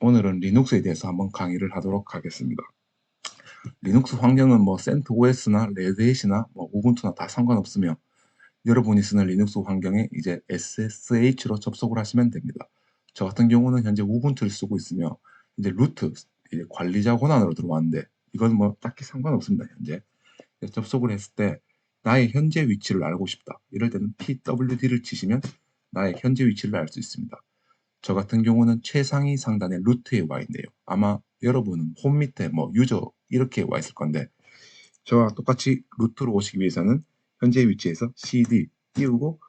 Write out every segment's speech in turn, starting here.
오늘은 리눅스에 대해서 한번 강의를 하도록 하겠습니다. 리눅스 환경은 뭐 CentOS나 레드햇이나 뭐 우분투나 다 상관없으며 여러분이 쓰는 리눅스 환경에 이제 SSH로 접속을 하시면 됩니다. 저 같은 경우는 현재 우분투를 쓰고 있으며 이제 루트 이제 관리자 권한으로 들어왔는데 이건 뭐 딱히 상관없습니다. 현재 접속을 했을 때 나의 현재 위치를 알고 싶다. 이럴 때는 pwd를 치시면 나의 현재 위치를 알 수 있습니다. 저 같은 경우는 최상위 상단에 루트에 와 있네요. 아마 여러분은 홈 밑에 뭐 유저 이렇게 와 있을 건데 저와 똑같이 루트로 오시기 위해서는 현재 위치에서 cd 띄우고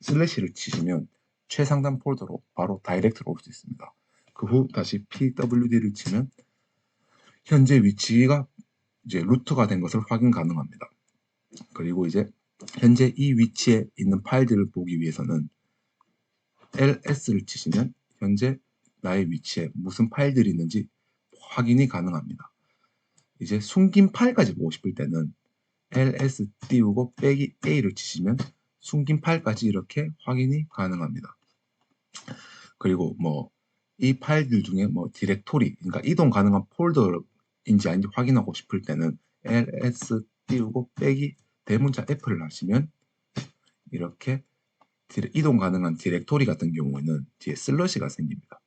슬래시를 치시면 최상단 폴더로 바로 다이렉트로 올 수 있습니다. 그 후 다시 pwd를 치면 현재 위치가 이제 루트가 된 것을 확인 가능합니다. 그리고 이제 현재 이 위치에 있는 파일들을 보기 위해서는 ls를 치시면 현재 나의 위치에 무슨 파일들이 있는지 확인이 가능합니다. 이제 숨긴 파일까지 보고 싶을 때는 ls 띄우고 빼기 a를 치시면 숨긴 파일까지 이렇게 확인이 가능합니다. 그리고 뭐 이 파일들 중에 뭐 디렉토리, 그러니까 이동 가능한 폴더인지 아닌지 확인하고 싶을 때는 ls 띄우고 빼기 대문자 f를 하시면 이렇게 이동 가능한 디렉토리 같은 경우에는 뒤에 슬러시가 생깁니다.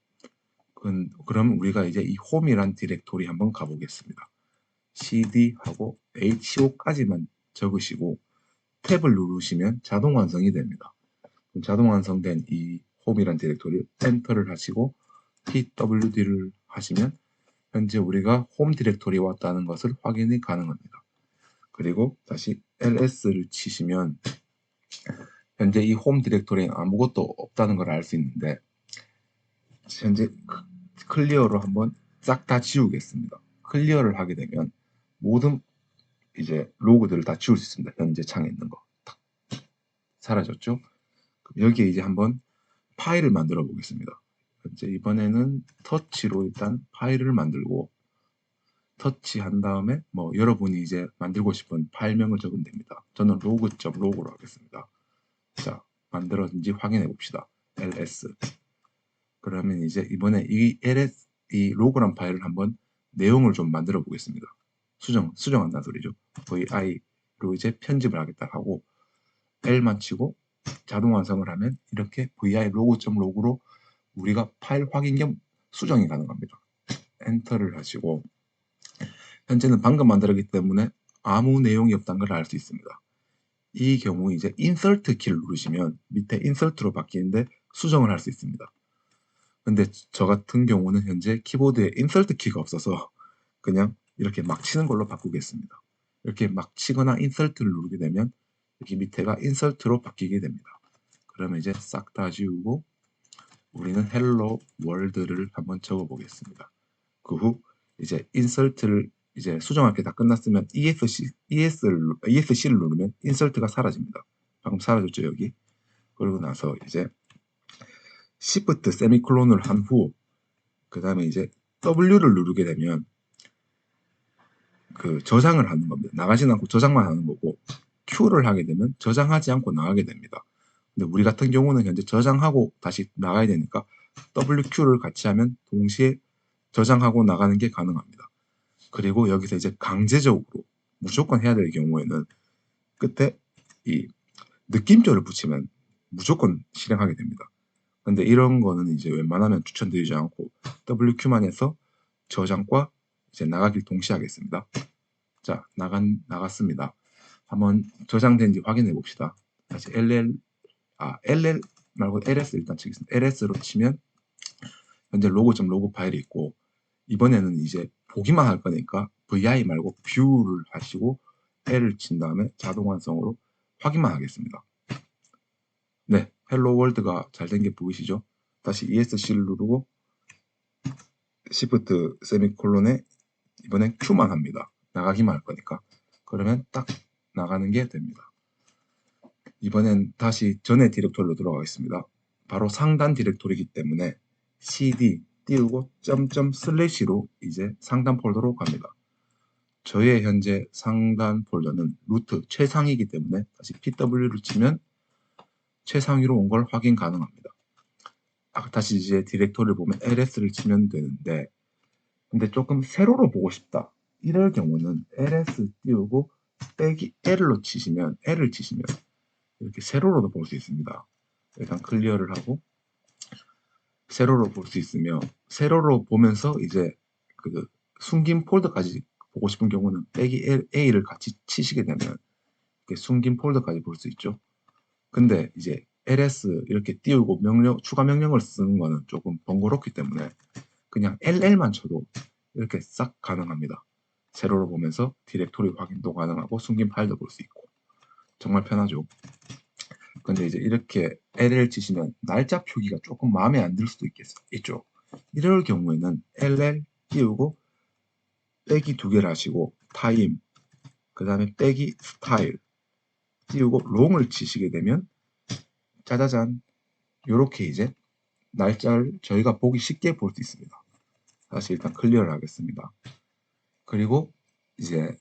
그럼 우리가 이제 이 홈이란 디렉토리 한번 가보겠습니다. cd하고 ho까지만 적으시고 탭을 누르시면 자동 완성이 됩니다. 자동 완성된 이 홈이란 디렉토리 엔터를 하시고 pwd를 하시면 현재 우리가 홈 디렉토리에 왔다는 것을 확인이 가능합니다. 그리고 다시 ls를 치시면 현재 이 홈 디렉토리에 아무것도 없다는 걸 알 수 있는데 현재 클리어로 한번 싹 다 지우겠습니다. 클리어를 하게 되면 모든 이제 로그들을 다 지울 수 있습니다. 현재 창에 있는 거 딱 사라졌죠? 그럼 여기에 이제 한번 파일을 만들어 보겠습니다. 현재 이번에는 터치로 일단 파일을 만들고 터치한 다음에 뭐 여러분이 이제 만들고 싶은 파일명을 적으면 됩니다. 저는 로그.로그로 하겠습니다. 자, 만들어진지 확인해 봅시다. ls. 그러면 이제 이번에 이 ls 이 로그란 파일을 한번 내용을 좀 만들어 보겠습니다. 수정한다는 소리죠. vi로 이제 편집을 하겠다 하고 l만 치고 자동 완성을 하면 이렇게 vi 로그.로그로 우리가 파일 확인 겸 수정이 가능합니다. 엔터를 하시고 현재는 방금 만들었기 때문에 아무 내용이 없다는 걸 알 수 있습니다. 이 경우 이제 인서트 키를 누르시면 밑에 인서트로 바뀌는데 수정을 할 수 있습니다. 근데 저 같은 경우는 현재 키보드에 인서트 키가 없어서 그냥 이렇게 막 치는 걸로 바꾸겠습니다. 이렇게 막 치거나 인서트를 누르게 되면 여기 밑에가 인서트로 바뀌게 됩니다. 그러면 이제 싹 다 지우고 우리는 헬로 월드를 한번 적어 보겠습니다. 그 후 이제 인서트를 이제 수정할 게 다 끝났으면 ESC를 누르면 인서트가 사라집니다. 방금 사라졌죠 여기. 그리고 나서 이제 Shift 세미콜론을 한 후 그 다음에 이제 W를 누르게 되면 그 저장을 하는 겁니다. 나가지는 않고 저장만 하는 거고 Q를 하게 되면 저장하지 않고 나가게 됩니다. 근데 우리 같은 경우는 현재 저장하고 다시 나가야 되니까 WQ를 같이 하면 동시에 저장하고 나가는 게 가능합니다. 그리고 여기서 이제 강제적으로 무조건 해야 될 경우에는 끝에 이 느낌표를 붙이면 무조건 실행하게 됩니다. 근데 이런 거는 이제 웬만하면 추천드리지 않고 WQ만 해서 저장과 이제 나가길 동시에 하겠습니다. 자, 나갔습니다. 한번 저장된지 확인해 봅시다. 다시 LL 말고 LS 일단 치겠습니다. LS로 치면 현재 로그.로그 파일이 있고 이번에는 이제 보기만 할 거니까 vi 말고 뷰를 하시고 L을 친 다음에 자동 완성으로 확인만 하겠습니다. 네, 헬로 월드가 잘 된 게 보이시죠? 다시 ESC를 누르고 Shift 세미콜론에 이번엔 Q만 합니다. 나가기만 할 거니까. 그러면 딱 나가는 게 됩니다. 이번엔 다시 전에 디렉토리로 들어가겠습니다. 바로 상단 디렉토리이기 때문에 cd 띄우고 점점 슬래시로 이제 상단 폴더로 갑니다. 저의 현재 상단 폴더는 루트 최상이기 때문에 다시 pw를 치면 최상위로 온 걸 확인 가능합니다. 다시 이제 디렉토리를 보면 ls를 치면 되는데, 근데 조금 세로로 보고 싶다 이럴 경우는 ls 띄우고 빼기 l로 치시면, l을 치시면 이렇게 세로로도 볼 수 있습니다. 일단 클리어를 하고 세로로 볼 수 있으며, 세로로 보면서 이제 그 숨긴 폴더까지 보고 싶은 경우는 빼기 a를 같이 치시게 되면 이렇게 숨긴 폴더까지 볼 수 있죠. 근데 이제 ls 이렇게 띄우고 추가 명령을 쓰는 거는 조금 번거롭기 때문에 그냥 ll만 쳐도 이렇게 싹 가능합니다. 세로로 보면서 디렉토리 확인도 가능하고 숨긴 파일도 볼 수 있고 정말 편하죠. 근데 이제 이렇게 ll 치시면 날짜 표기가 조금 마음에 안 들 수도 있죠. 이럴 경우에는 ll 띄우고 빼기 2개를 하시고 타임, 그 다음에 빼기 스타일 띄우고 롱을 치시게 되면 짜자잔, 요렇게 이제 날짜를 저희가 보기 쉽게 볼 수 있습니다. 다시 일단 클리어를 하겠습니다. 그리고 이제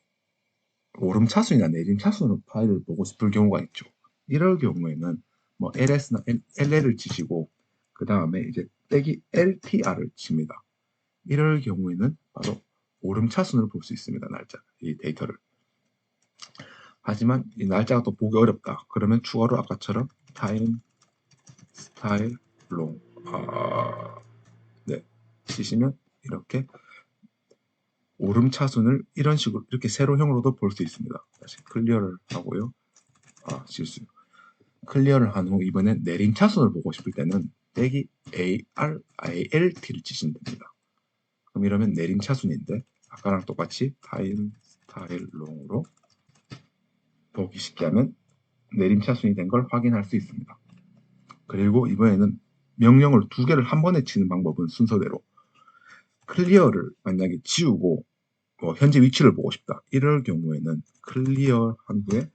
오름차순이나 내림차순 파일을 보고 싶을 경우가 있죠. 이럴 경우에는 뭐 ls나 ll을 치시고 그 다음에 이제 빼기 ltr을 칩니다. 이럴 경우에는 바로 오름차순을 볼 수 있습니다. 날짜, 이 데이터를. 하지만 이 날짜가 또 보기 어렵다 그러면 추가로 아까처럼 타임, 스타일, 롱 네, 치시면 이렇게 오름차순을 이런 식으로 이렇게 세로형으로도 볼 수 있습니다. 다시 클리어를 하고요. 실수. 클리어를 한 후 이번엔 내림차순을 보고 싶을 때는 빼기 ALT를 치시면 됩니다. 그럼 이러면 내림차순인데 아까랑 똑같이 타임, 스타일, 롱으로 보기 쉽게 하면 내림차순이 된 걸 확인할 수 있습니다. 그리고 이번에는 명령을 2개를 한 번에 치는 방법은 순서대로 클리어를 만약에 지우고 현재 위치를 보고 싶다 이럴 경우에는 클리어 한 후에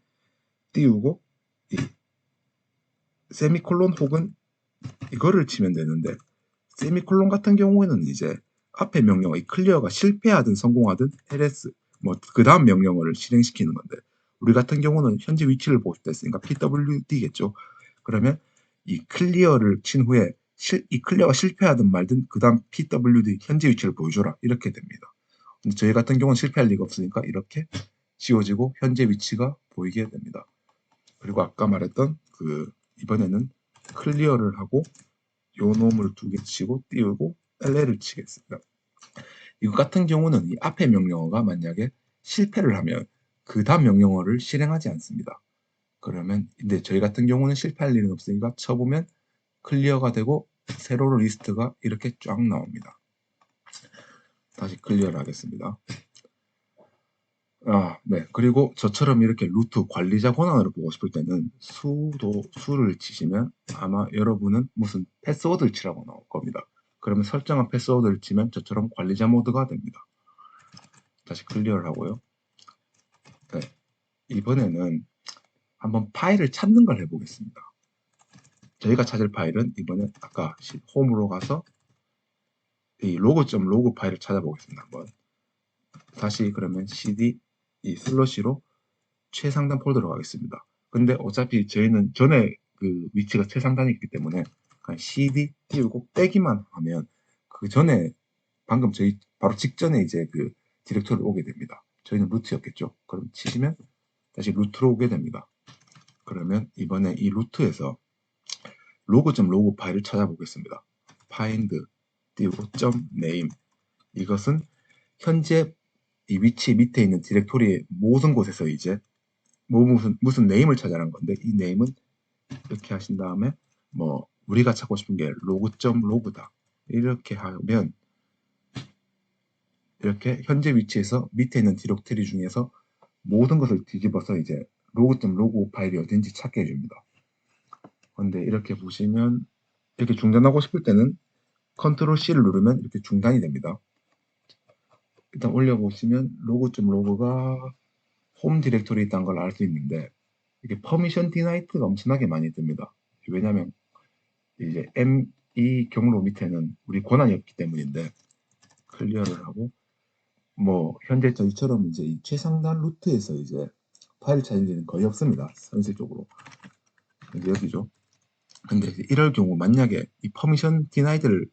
띄우고 이 세미콜론 혹은 이거를 치면 되는데, 세미콜론 같은 경우에는 이제 앞에 명령, 이 클리어가 실패하든 성공하든 ls 그 다음 명령어를 실행시키는 건데, 우리 같은 경우는 현재 위치를 보고 싶다 했으니까 pwd겠죠. 그러면 이 클리어를 친 후에 이 클리어가 실패하든 말든 그 다음 pwd 현재 위치를 보여줘라 이렇게 됩니다. 근데 저희 같은 경우는 실패할 리가 없으니까 이렇게 지워지고 현재 위치가 보이게 됩니다. 그리고 아까 말했던 이번에는 클리어를 하고 요 놈을 2개 치고 띄우고 LL을 치겠습니다. 이거 같은 경우는 이 앞에 명령어가 만약에 실패를 하면 그 다음 명령어를 실행하지 않습니다. 그러면 근데 저희 같은 경우는 실패할 일은 없으니까 쳐보면 클리어가 되고 세로로 리스트가 이렇게 쫙 나옵니다. 다시 클리어를 하겠습니다. 네. 그리고 저처럼 이렇게 루트 관리자 권한으로 보고 싶을 때는 수를 치시면 아마 여러분은 무슨 패스워드를 치라고 나올 겁니다. 그러면 설정한 패스워드를 치면 저처럼 관리자 모드가 됩니다. 다시 클리어를 하고요. 네. 이번에는 한번 파일을 찾는 걸 해보겠습니다. 저희가 찾을 파일은 이번에 아까 홈으로 가서 이 로그.로그 파일을 찾아보겠습니다. 한번 다시 그러면 cd 이 슬러시로 최상단 폴더로 가겠습니다. 근데 어차피 저희는 전에 그 위치가 최상단에 있기 때문에 그냥 cd 띄우고 빼기만 하면 그 전에 방금 저희 바로 직전에 이제 그 디렉토리를 오게 됩니다. 저희는 루트였겠죠. 그럼 치시면 다시 루트로 오게 됩니다. 그러면 이번에 이 루트에서 로그.로그 파일을 찾아보겠습니다. find 띄우고 .name 이것은 현재 이 위치 밑에 있는 디렉토리의 모든 곳에서 이제 무슨 네임을 찾아라는 건데, 이 네임은 이렇게 하신 다음에 우리가 찾고 싶은 게 로그.로그다 이렇게 하면 이렇게 현재 위치에서 밑에 있는 디렉토리 중에서 모든 것을 뒤집어서 이제 로그.로그 파일이 어딘지 찾게 해줍니다. 근데 이렇게 보시면 이렇게 중단하고 싶을 때는 컨트롤 C를 누르면 이렇게 중단이 됩니다. 일단 올려보시면 로그.로그가 홈 디렉토리에 있다는 걸 알 수 있는데 이게 퍼미션 디나이트가 엄청나게 많이 뜹니다. 왜냐하면 이제 이 경로 밑에는 우리 권한이 없기 때문인데, 클리어를 하고 현재 저희처럼 이제 이 최상단 루트에서 이제 파일 찾을 일은 거의 없습니다. 현실적으로. 근데 여기죠. 근데 이럴 경우 만약에 이 퍼미션 디나이드를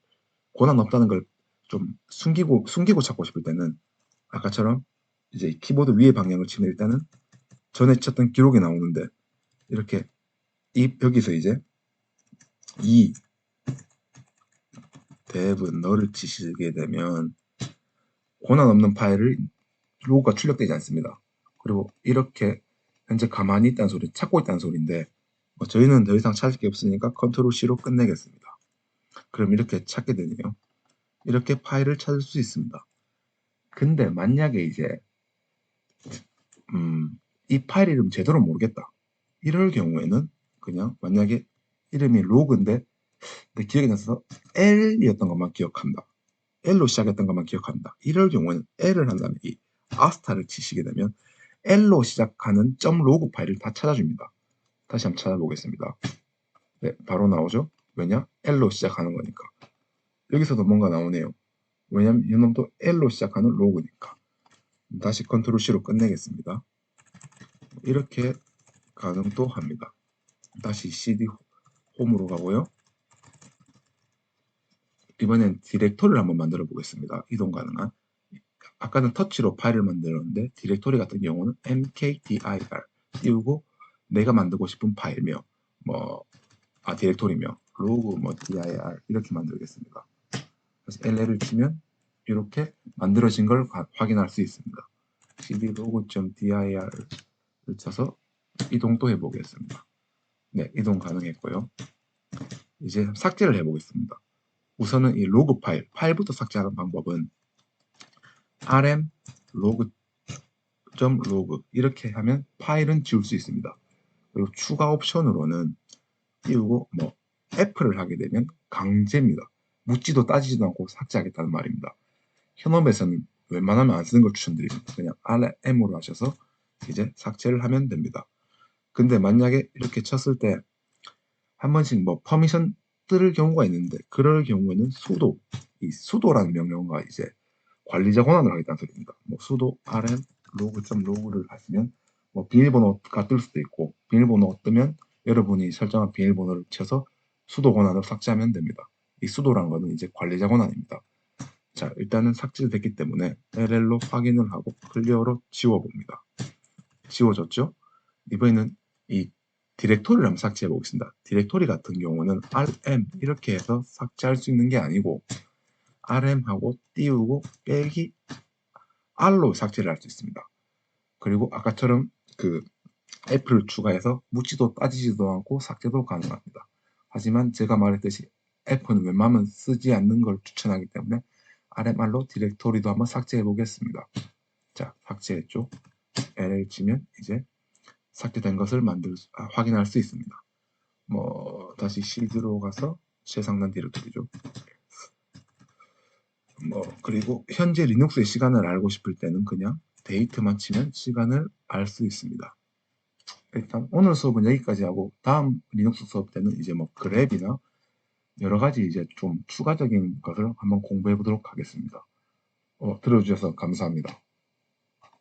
권한 없다는 걸 좀 숨기고 찾고 싶을 때는 아까처럼 이제 키보드 위의 방향을 치면 일단은 전에 쳤던 기록이 나오는데 이렇게 여기서 이제 이 dev 너를 치시게 되면 권한 없는 파일을 로그가 출력되지 않습니다. 그리고 이렇게 현재 가만히 있다는 소리, 찾고 있다는 소리인데 저희는 더 이상 찾을 게 없으니까 컨트롤 C로 끝내겠습니다. 그럼 이렇게 찾게 되네요. 이렇게 파일을 찾을 수 있습니다. 근데 만약에 이제 이 파일 이름 제대로 모르겠다. 이럴 경우에는 그냥 만약에 이름이 로그인데 내 기억이 나서 L이었던 것만 기억한다. L로 시작했던 것만 기억한다. 이럴 경우에는 L을 한 다음에 이 아스타를 치시게 되면 L로 시작하는 .로그 파일을 다 찾아줍니다. 다시 한번 찾아보겠습니다. 네, 바로 나오죠? 왜냐? L로 시작하는 거니까. 여기서도 뭔가 나오네요. 왜냐면 이놈도 L로 시작하는 로그니까. 다시 컨트롤 C로 끝내겠습니다. 이렇게 가능도 합니다. 다시 CD 홈으로 가고요. 이번엔 디렉토리를 한번 만들어 보겠습니다. 이동 가능한. 아까는 터치로 파일을 만들었는데 디렉토리 같은 경우는 mkdir 띄우고 내가 만들고 싶은 파일명 디렉토리명 로그 dir 이렇게 만들겠습니다. 그래서 LL을 치면 이렇게 만들어진 걸 확인할 수 있습니다. cd log.dir을 쳐서 이동도 해보겠습니다. 네, 이동 가능했고요. 이제 삭제를 해보겠습니다. 우선은 이 로그 파일부터 삭제하는 방법은 rm log.log 이렇게 하면 파일은 지울 수 있습니다. 그리고 추가 옵션으로는 띄우고 F를 하게 되면 강제입니다. 묻지도 따지지도 않고 삭제하겠다는 말입니다. 현업에서는 웬만하면 안 쓰는 걸 추천드립니다. 그냥 RM으로 하셔서 이제 삭제를 하면 됩니다. 근데 만약에 이렇게 쳤을 때 한 번씩 퍼미션 뜰 경우가 있는데 그럴 경우에는 이 sudo라는 명령어가 이제 관리자 권한을 하겠다는 소리입니다. sudo rm log.log를 하시면 비밀번호가 뜰 수도 있고 비밀번호가 뜨면 여러분이 설정한 비밀번호를 쳐서 sudo 권한을 삭제하면 됩니다. 이 sudo란 거는 이제 관리자 권한입니다. 자, 일단은 삭제됐기 때문에 LL로 확인을 하고 클리어로 지워봅니다. 지워졌죠? 이번에는 이 디렉토리를 한번 삭제해 보겠습니다. 디렉토리 같은 경우는 RM 이렇게 해서 삭제할 수 있는 게 아니고 RM하고 띄우고 빼기 R로 삭제를 할 수 있습니다. 그리고 아까처럼 그 F를 추가해서 묻지도 따지지도 않고 삭제도 가능합니다. 하지만 제가 말했듯이 F는 웬만하면 쓰지 않는 걸 추천하기 때문에 RMR로 디렉토리도 한번 삭제해 보겠습니다. 자, 삭제했죠. LL 치면 이제 삭제된 것을 확인할 수 있습니다. 다시 CD로 가서 최상단 디렉토리죠. 그리고 현재 리눅스의 시간을 알고 싶을 때는 그냥 데이트만 치면 시간을 알 수 있습니다. 일단 오늘 수업은 여기까지 하고 다음 리눅스 수업 때는 이제 그랩이나 여러 가지 이제 좀 추가적인 것을 한번 공부해 보도록 하겠습니다. 들어주셔서 감사합니다.